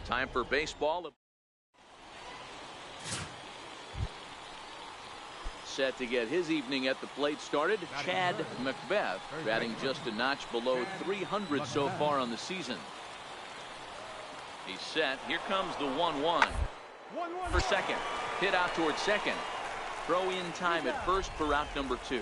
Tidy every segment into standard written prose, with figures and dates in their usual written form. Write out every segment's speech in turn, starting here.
Time for baseball. Set to get his evening at the plate started, Chad Macbeth, batting just a notch below 300 so far on the season. He's set. Here comes the 1-1. For second. Hit out towards second. Throw in time at first for route number 2.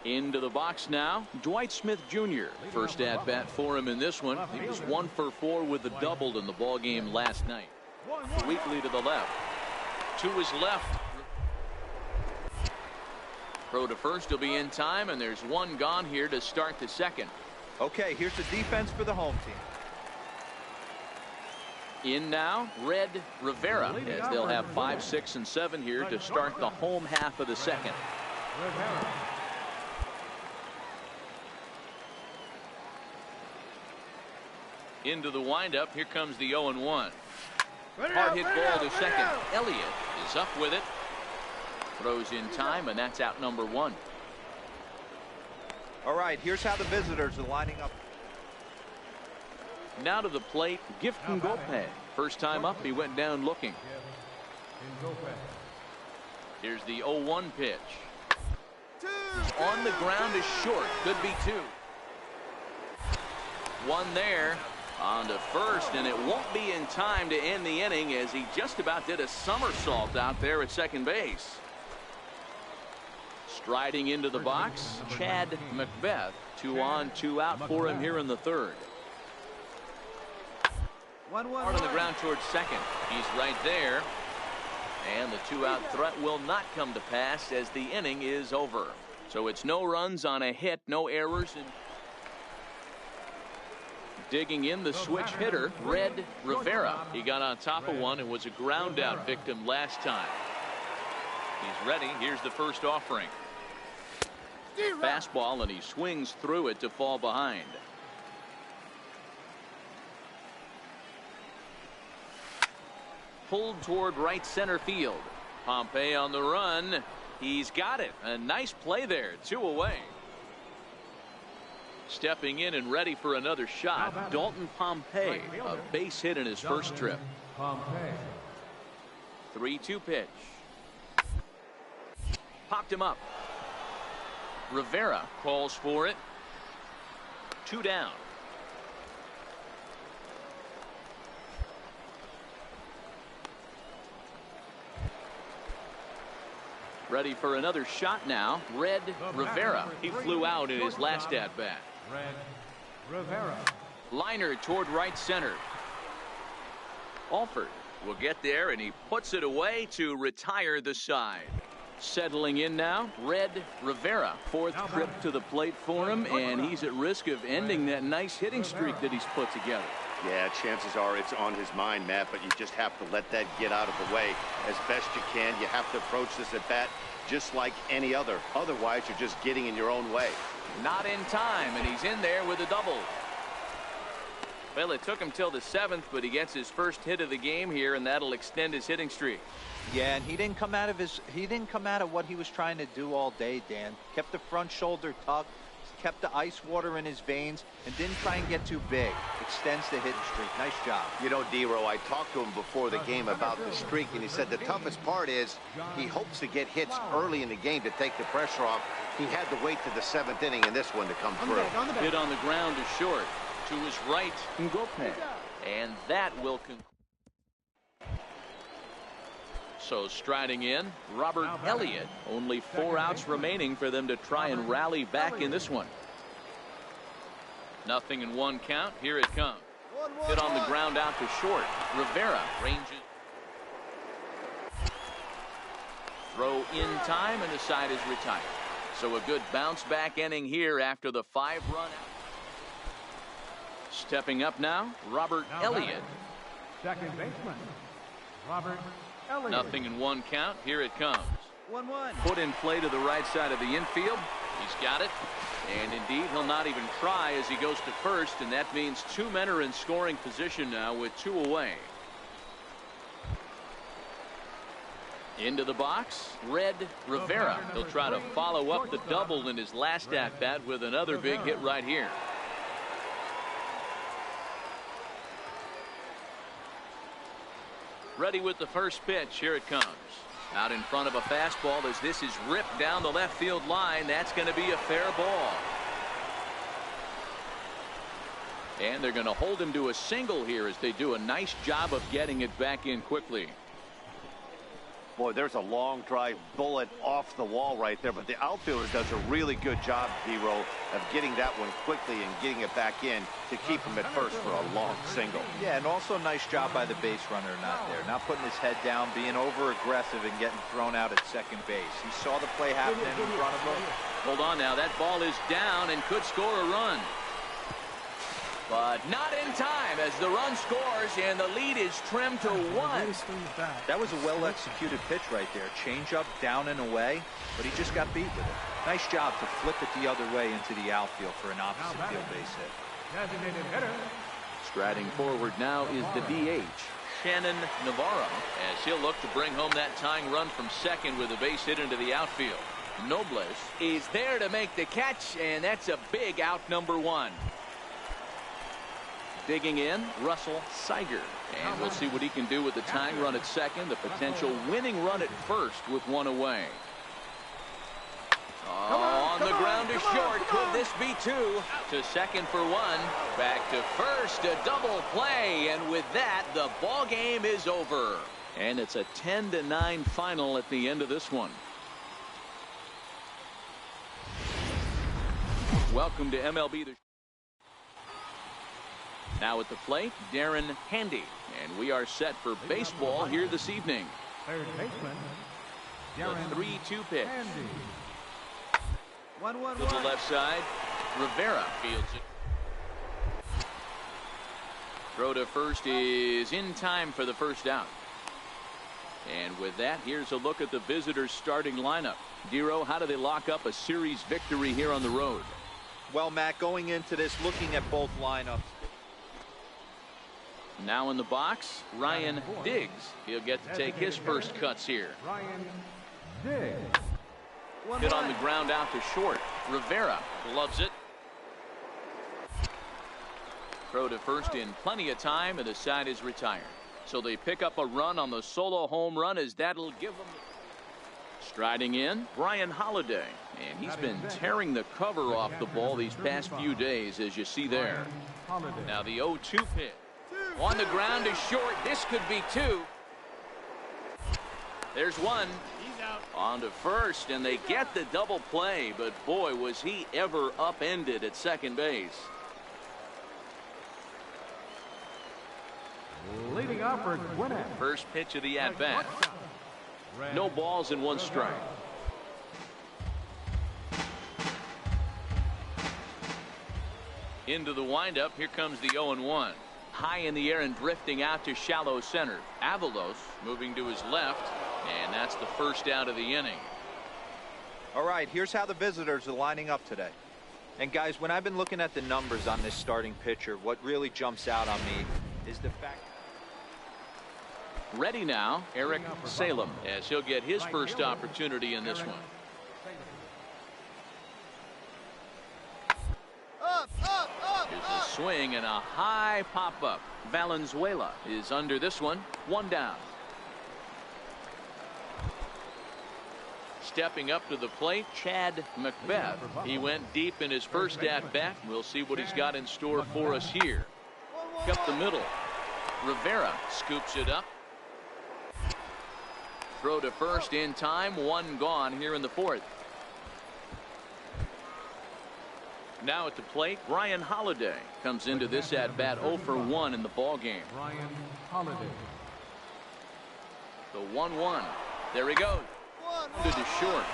Into the box now, Dwight Smith Jr. First at bat for him in this one. He was 1 for 4 with a double in the ball game last night. Weekly to the left. To his left. Throw to first will be in time, and there's one gone here to start the second. Okay, here's the defense for the home team. In now, Red Rivera, as they'll have 5, 6, and 7 here to start the home half of the second. Into the windup. Here comes the 0-1. Hard hit ball to second. Elliott is up with it. Throws in time, and that's out number 1. All right, here's how the visitors are lining up. Now to the plate, Gifton Gopay. First time up, he went down looking. Here's the 0-1 pitch. On the ground is short. Could be 2. One there. On to first, and it won't be in time to end the inning as he just about did a somersault out there at second base. Striding into the box, Chad Macbeth. 2 on, 2 out for him here in the third. Hard on the ground towards second. He's right there. And the 2-out threat will not come to pass as the inning is over. So it's no runs on a hit, no errors. Digging in the switch hitter, Red Rivera. He got on top of one and was a ground out victim last time. He's ready. Here's the first offering. Fastball, and he swings through it to fall behind. Pulled toward right center field. Pompey on the run. He's got it. A nice play there. 2 away. Stepping in and ready for another shot, Dalton Pompey, a base hit in his first trip. 3-2 pitch. Popped him up. Rivera calls for it. 2 down. Ready for another shot now, Red Rivera. He flew out in his last at-bat. Red Rivera. Liner toward right center. Alford will get there, and he puts it away to retire the side. Settling in now, Red Rivera. 4th trip to the plate for him, and he's at risk of ending that nice hitting streak that he's put together. Yeah, chances are it's on his mind, Matt, but you just have to let that get out of the way as best you can. You have to approach this at bat just like any other. Otherwise, you're just getting in your own way. Not in time, and he's in there with a double. Well, it took him till the 7th, but he gets his first hit of the game here, and that'll extend his hitting streak. Yeah, and he didn't come out of what he was trying to do all day, Dan. Kept the front shoulder tucked, kept the ice water in his veins, and didn't try and get too big. Extends the hitting streak. Nice job. You know, D-Row, I talked to him before the game about the streak, and he said the toughest part is he hopes to get hits early in the game to take the pressure off. He had to wait to the 7th inning in this one to come through. Hit on the ground is short. To his right, Ngopay. And that will conclude. So striding in, Robert Elliott. Only 4 outs remaining for them to try and rally back in this one. 0-1 count. Here it comes. Hit on the ground out to short. Rivera ranges. Throw in time, and the side is retired. So a good bounce back inning here after the 5-run out. Stepping up now, Robert Elliott. Second baseman, Robert Elliott. 0-1 count. Here it comes. 1-1. Put in play to the right side of the infield. He's got it. And indeed, he'll not even try as he goes to first, and that means 2 men are in scoring position now with 2 away. Into the box, Red Rivera. He'll try to follow up the double in his last at-bat with another big hit right here. Ready with the first pitch. Here it comes. Out in front of a fastball as this is ripped down the left field line. That's going to be a fair ball. And they're going to hold him to a single here as they do a nice job of getting it back in quickly. Boy, there's a long drive bullet off the wall right there, but the outfielder does a really good job, D-Row, of getting that one quickly and getting it back in to keep him at first for a long single. Yeah, and also a nice job by the base runner not there. Not putting his head down, being over-aggressive and getting thrown out at second base. He saw the play happening in front of him. Hold on now. That ball is down and could score a run. But not in time as the run scores and the lead is trimmed to 1. That was a well-executed pitch right there. Change up, down and away, but he just got beat with it. Nice job to flip it the other way into the outfield for an opposite field base hit. Designated hitter. Striding forward now is the DH, Shannon Navarro, as he'll look to bring home that tying run from second with a base hit into the outfield. Nobles is there to make the catch, and that's a big out, number 1. Digging in, Russell Siger. And we'll see what he can do with the tying run at second, the potential winning run at first with 1 away. On the ground to short. Could this be 2? To second for 1. Back to first, a double play. And with that, the ball game is over. And it's a 10-9 final at the end of this one. Welcome to MLB The Now at the plate, Darren Handy. And we are set for baseball here this evening. Third baseman. The Darren 3-2 pitch. Handy. To the left side, Rivera fields it. Throw to first is in time for the first out. And with that, here's a look at the visitors' starting lineup. Dero, how do they lock up a series victory here on the road? Well, Matt, going into this, looking at both lineups. Now in the box, Ryan Diggs. He'll get to take his first cuts here. Ryan Diggs. Hit on the ground out to short. Rivera loves it. Throw to first in plenty of time, and the side is retired. So they pick up a run on the solo home run as that'll give them. Striding in, Brian Holiday. And he's been tearing the cover off the ball these past few days, as you see there. Now the 0-2 pitch. On the ground is short. This could be 2. There's 1. He's out. On to first, and they get the double play, but boy, was he ever upended at second base. Leading off for Gwinnett. First pitch of the at-bat. No balls and 1 strike. Into the windup. Here comes the 0-1. High in the air and drifting out to shallow center. Avalos moving to his left, and that's the first out of the inning. All right, here's how the visitors are lining up today. And guys, when I've been looking at the numbers on this starting pitcher, what really jumps out on me is the fact. Ready now, Eric Salem, as he'll get his first opportunity in this one. Here's a swing and a high pop-up. Valenzuela is under this one. 1 down. Stepping up to the plate, Chad Macbeth. He went deep in his first at-bat. We'll see what he's got in store for us here. Up the middle. Rivera scoops it up. Throw to first in time. 1 gone here in the 4th. Now at the plate, Brian Holiday comes into this at-bat 0 for 1 in the ball game. Brian Holiday. The 1-1. There he goes. Good to short.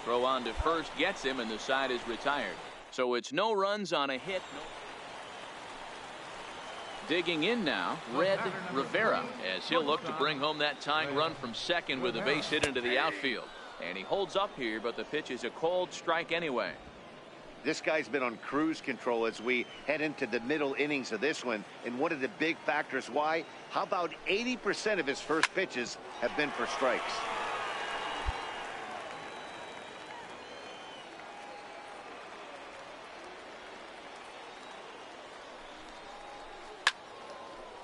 Throw on to first gets him, and the side is retired. So it's no runs on a hit. Digging in now, Red Rivera, as he'll look to bring home that tying run from second with a base hit into the outfield. And he holds up here, but the pitch is a cold strike anyway. This guy's been on cruise control as we head into the middle innings of this one. And one of the big factors why, how about 80% of his first pitches have been for strikes?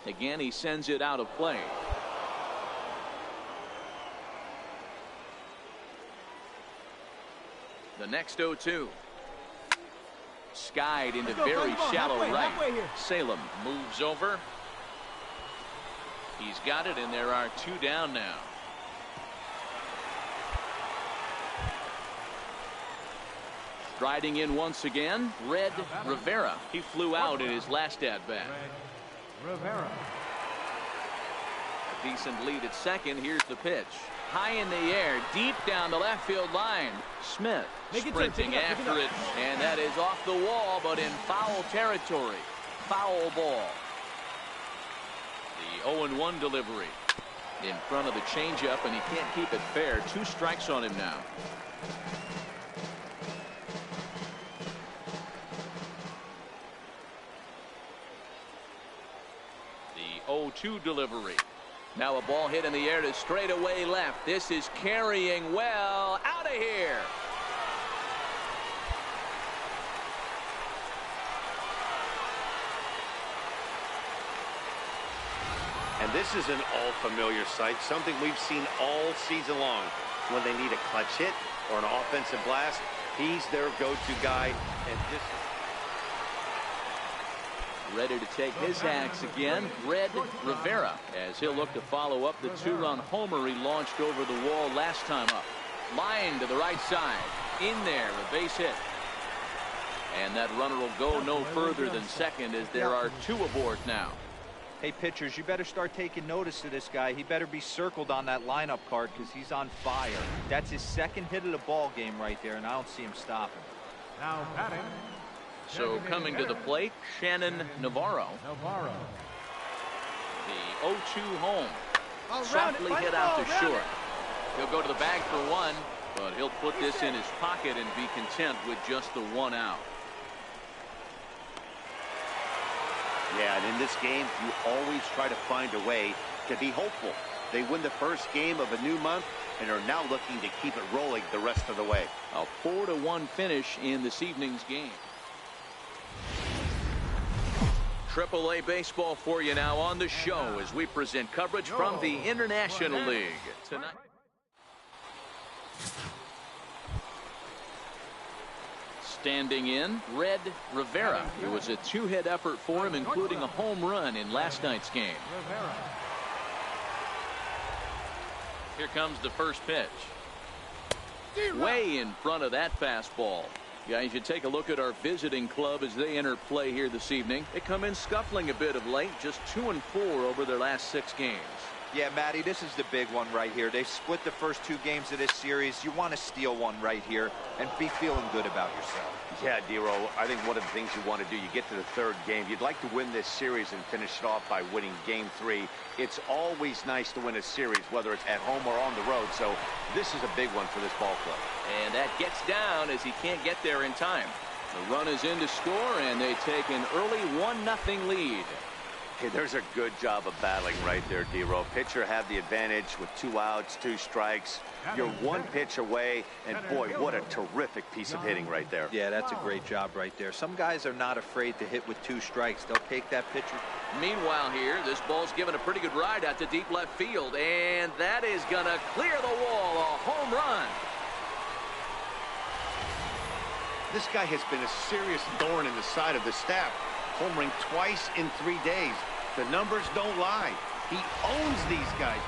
Again, he sends it out of play. The next 0-2. Skied into very shallow right. Salem moves over. He's got it, and there are 2 down now. Striding in once again, Red Rivera. He flew out in his last at-bat. Rivera. A decent lead at second. Here's the pitch. High in the air, deep down the left field line. Smith sprinting after it, and that is off the wall, but in foul territory. Foul ball. The 0-1 delivery in front of the changeup, and he can't keep it fair. 2 strikes on him now. The 0-2 delivery. Now a ball hit in the air to straightaway left. This is carrying well. Out of here. And this is an all-familiar sight, something we've seen all season long. When they need a clutch hit or an offensive blast, he's their go-to guy. And this ready to take his axe again, Red Rivera, as he'll look to follow up the 2-run homer he launched over the wall last time up. Line to the right side. In there, a base hit. And that runner will go no further than second, as there are 2 aboard now. Hey, pitchers, you better start taking notice of this guy. He better be circled on that lineup card because he's on fire. That's his 2nd hit of the ball game right there, and I don't see him stopping. Now batting. So coming to the plate, Shannon Navarro. The 0-2 home. Softly hit out to short. He'll go to the bag for 1, but he'll put this in his pocket and be content with just the 1 out. Yeah, and in this game, you always try to find a way to be hopeful. They win the first game of a new month and are now looking to keep it rolling the rest of the way. A 4-1 finish in this evening's game. AAA baseball for you now on the show as we present coverage from the International League tonight. Standing in, Red Rivera. It was a 2-hit effort for him, including a home run in last night's game. Here comes the first pitch. Way in front of that fastball. Guys, you take a look at our visiting club as they enter play here this evening. They come in scuffling a bit of late, just 2-4 over their last 6 games. Yeah, Matty, this is the big one right here. They've split the first 2 games of this series. You want to steal one right here and be feeling good about yourself. Yeah, Dero, I think one of the things you want to do, you get to the 3rd game, you'd like to win this series and finish it off by winning game 3. It's always nice to win a series, whether it's at home or on the road, so this is a big one for this ball club. And that gets down as he can't get there in time. The run is in to score, and they take an early 1-0 lead. Hey, there's a good job of battling right there, Dero. Pitcher had the advantage with 2 outs, 2 strikes. You're 1 pitch away, and boy, what a terrific piece of hitting right there. Yeah, that's a great job right there. Some guys are not afraid to hit with 2 strikes. They'll take that pitcher. Meanwhile here, this ball's given a pretty good ride out to deep left field, and that is gonna clear the wall. A home run. This guy has been a serious thorn in the side of the staff. Homering twice in 3 days. The numbers don't lie. He owns these guys.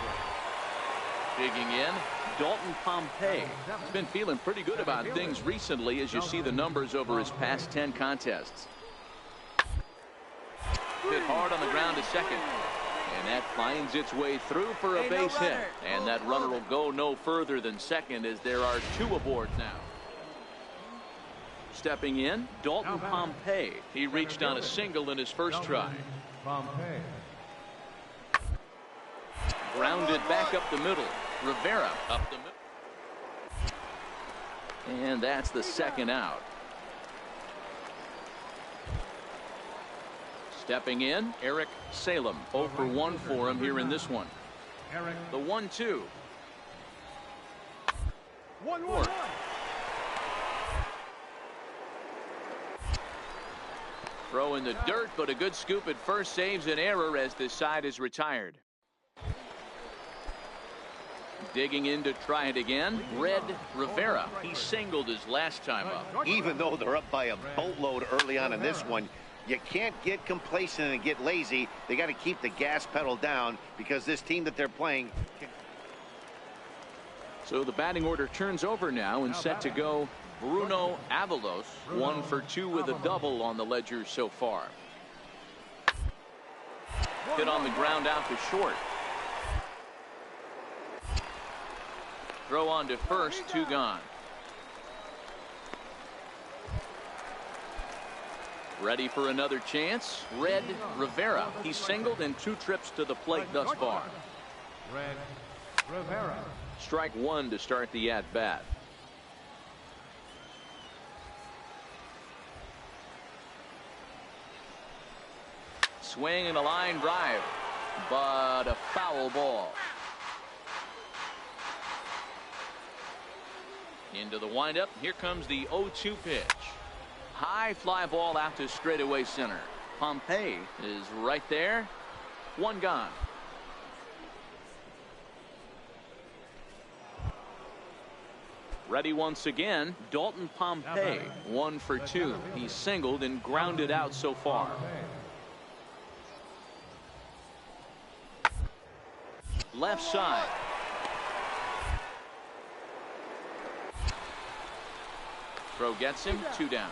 Digging in, Dalton Pompey. He's been feeling pretty good about things recently as you see the numbers over his past 10 contests. Hit hard on the ground to second. And that finds its way through for a base hit. And that runner will go no further than second as there are 2 aboard now. Stepping in, Dalton Pompey. He reached on a single in his first try. Grounded back up the middle. Rivera up the middle. And that's the 2nd out. Stepping in, Eric Salem. 0 for 1 for him here in this one. The 1-2. 2 Throw in the dirt, but a good scoop at first saves an error as this side is retired. Digging in to try it again, Red Rivera. He singled his last time up. Even though they're up by a boatload early on in this one, you can't get complacent and get lazy. They got to keep the gas pedal down because this team that they're playing. So the batting order turns over now and set to go Bruno Avalos, 1 for 2 with a double on the ledger so far. Hit on the ground out to short. Throw on to first, 2 gone. Ready for another chance, Red Rivera. He's singled in 2 trips to the plate thus far. Red Rivera. Strike 1 to start the at-bat. Swing and a line drive, but a foul ball. Into the windup. Here comes the 0-2 pitch. High fly ball out to straightaway center. Pompey is right there. 1 gone. Ready once again, Dalton Pompey, 1 for 2. He's singled and grounded out so far. Left side. Throw gets him, 2 down.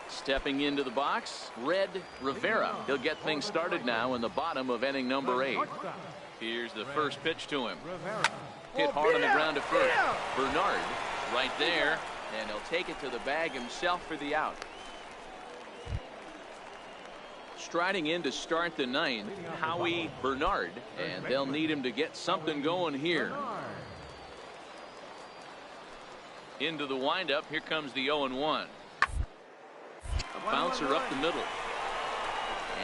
Stepping into the box, Red Rivera. He'll get things started now in the bottom of inning number 8. Here's the first pitch to him. Hit hard on the ground to first. Bernard right there, and he'll take it to the bag himself for the out. Striding in to start the 9th, Howie Bernard, and they'll need him to get something going here. Into the windup, here comes the 0-1. A bouncer up the middle.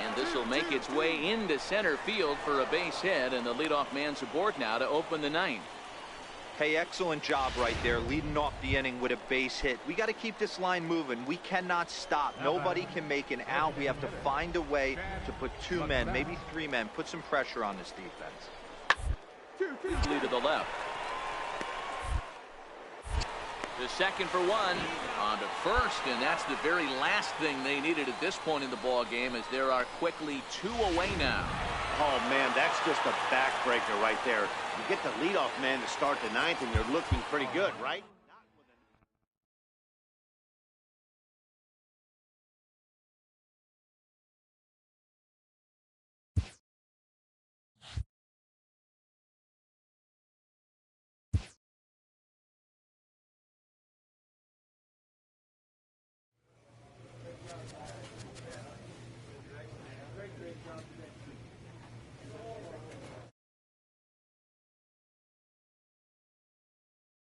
And this will make its way into center field for a base hit, and the leadoff man's aboard now to open the 9th. Hey, excellent job right there, leading off the inning with a base hit. We got to keep this line moving. We cannot stop. Nobody can make an out. We have to find a way to put 2 men, maybe 3 men, put some pressure on this defense. Quickly to the left. The second for 1 on to first, and that's the very last thing they needed at this point in the ball game, as there are quickly 2 away now. Oh man, that's just a backbreaker right there. You get the leadoff man to start the 9th and you're looking pretty good, right?